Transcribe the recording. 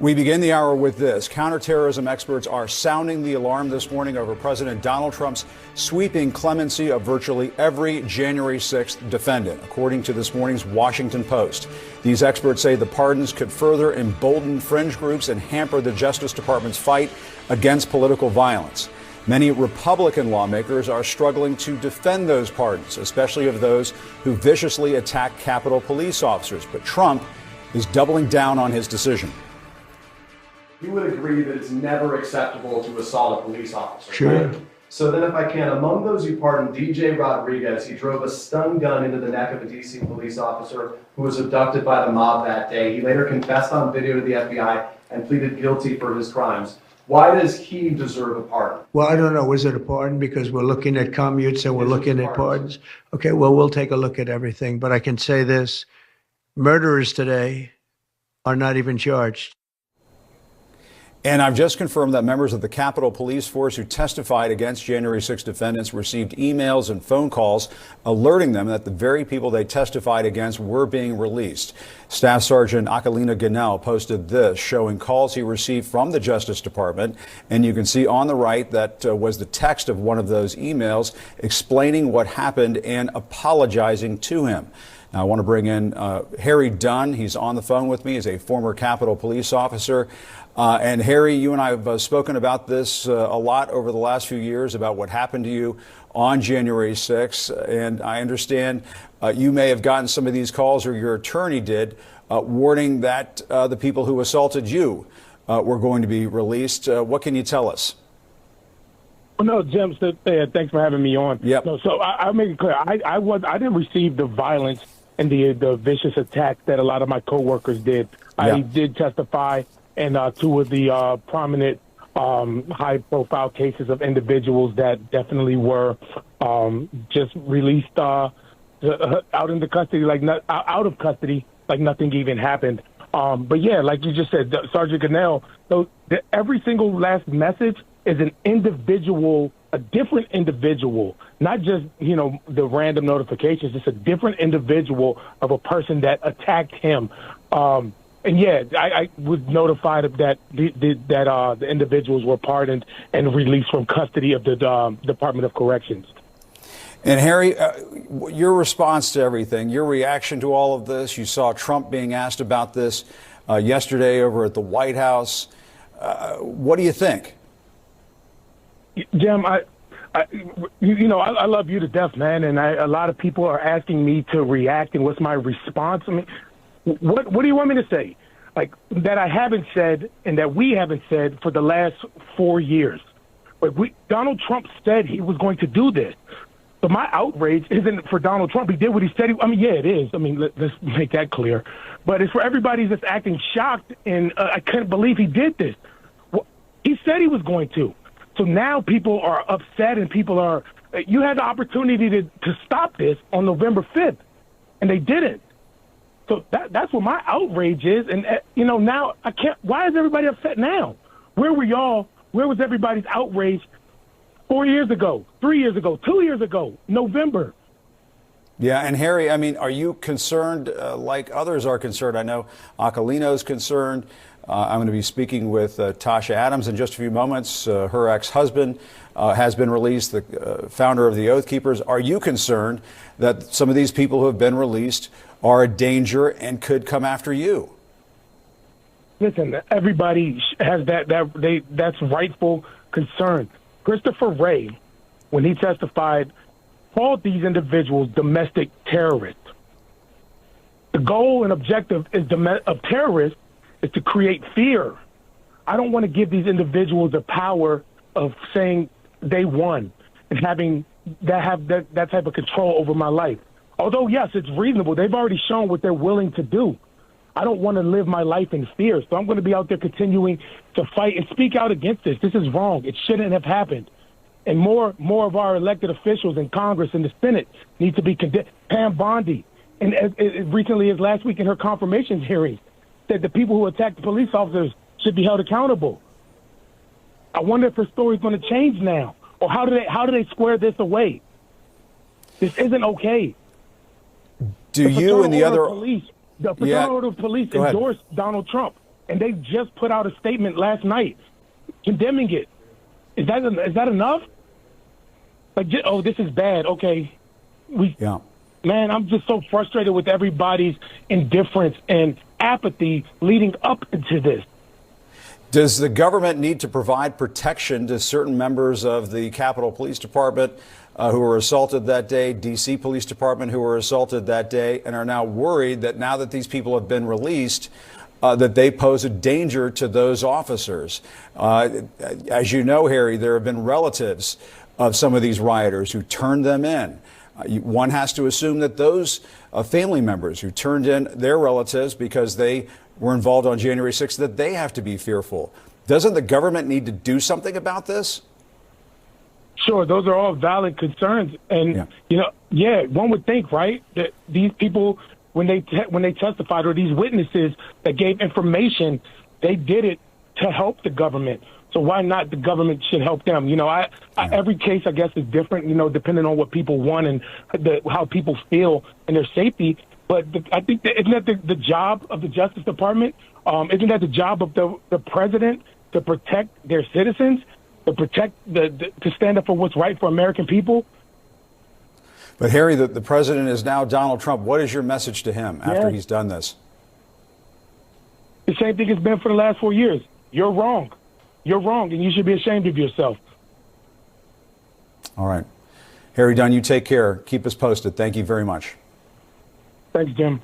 We begin the hour with this. Counterterrorism experts are sounding the alarm this morning over President Donald Trump's sweeping clemency of virtually every January 6th defendant, according to this morning's Washington Post. These experts say the pardons could further embolden fringe groups and hamper the Justice Department's fight against political violence. Many Republican lawmakers are struggling to defend those pardons, especially of those who viciously attack Capitol Police officers. But Trump is doubling down on his decision. You would agree that it's never acceptable to assault a police officer. Sure. Right? So then if I can, among those you pardoned, DJ Rodriguez, he drove a stun gun into the neck of a DC police officer who was abducted by the mob that day. He later confessed on video to the FBI and pleaded guilty for his crimes. Why does he deserve a pardon? Well, I don't know. Was it a pardon? Because we're looking at commutes and we're looking at pardons. Okay, well, we'll take a look at everything. But I can say this, murderers today are not even charged. And I've just confirmed that members of the Capitol Police Force who testified against January 6 defendants received emails and phone calls alerting them that the very people they testified against were being released. Staff Sergeant Akalina Ganel posted this, showing calls he received from the Justice Department. And you can see on the right that was the text of one of those emails explaining what happened and apologizing to him. Now, I want to bring in Harry Dunn. He's on the phone with me. He's a former Capitol Police officer. And Harry, you and I have spoken about this a lot over the last few years, about what happened to you on January 6th. And I understand you may have gotten some of these calls, or your attorney did, warning that the people who assaulted you were going to be released. What can you tell us? Well, no, Jim, thanks for having me on. Yep. No, so I'll make it clear. I didn't receive the violence and the vicious attack that a lot of my coworkers did. I did testify in two of the prominent high-profile cases of individuals that definitely were just released out into custody, out of custody, like nothing even happened. But yeah, like you just said, Sergeant Ganel, so every single last message is an individual, a different individual, not just, the random notifications. It's a different individual of a person that attacked him. And yeah, I was notified of that the individuals were pardoned and released from custody of the Department of Corrections. And Harry, your response to everything, your reaction to all of this, you saw Trump being asked about this yesterday over at the White House. What do you think? Jim, I love you to death, man. And a lot of people are asking me to react. And what's my response? I mean, what do you want me to say? Like, that I haven't said and that we haven't said for the last 4 years. But Donald Trump said he was going to do this. But my outrage isn't for Donald Trump. He did what he said. Yeah, it is. I mean, let's make that clear. But it's for everybody that's acting shocked, and I couldn't believe he did this. Well, he said he was going to. So now people are upset, and people are you had the opportunity to stop this on November 5th, and they didn't. So that's what my outrage is. And, now I can't. Why is everybody upset now? Where were y'all? Where was everybody's outrage 4 years ago, 3 years ago, 2 years ago, November? Yeah. And Harry, I mean, are you concerned like others are concerned? I know Akalino's concerned. I'm going to be speaking with Tasha Adams in just a few moments. Her ex-husband has been released, the founder of the Oath Keepers. Are you concerned that some of these people who have been released are a danger and could come after you? Listen, everybody has that's rightful concern. Christopher Wray, when he testified, called these individuals domestic terrorists. The goal and objective of terrorists is to create fear. I don't want to give these individuals the power of saying they won and having that type of control over my life. Although, yes, it's reasonable. They've already shown what they're willing to do. I don't want to live my life in fear, so I'm going to be out there continuing to fight and speak out against this. This is wrong. It shouldn't have happened. And more of our elected officials in Congress and the Senate need to be condemned. Pam Bondi, and as recently as last week in her confirmation hearing, said the people who attacked the police officers should be held accountable. I wonder if her story's going to change now, or how do they square this away? This isn't okay. Do you and the other police, the Fraternal Order of Police endorsed Donald Trump. and they just put out a statement last night condemning it. Is that enough? Like, oh, this is bad. Okay, Yeah. Man, I'm just so frustrated with everybody's indifference and apathy leading up into this. Does the government need to provide protection to certain members of the Capitol Police Department who were assaulted that day, D.C. Police Department who were assaulted that day, and are now worried that now that these people have been released, that they pose a danger to those officers? As you know, Harry, there have been relatives of some of these rioters who turned them in. One has to assume that those family members who turned in their relatives because they were involved on January 6th, that they have to be fearful. Doesn't the government need to do something about this? Sure, those are all valid concerns. And, one would think, right, that these people, when they testified, or these witnesses that gave information, they did it to help the government. So why not the government should help them? Every case, I guess, is different, depending on what people want and how people feel and their safety. But I think isn't that the job of the Justice Department? Isn't that the job of the president to protect their citizens, to protect to stand up for what's right for American people? But Harry, the president is now Donald Trump. What is your message to him after he's done this? The same thing it's been for the last 4 years. You're wrong. You're wrong, and you should be ashamed of yourself. All right. Harry Dunn, you take care. Keep us posted. Thank you very much. Thanks, Jim.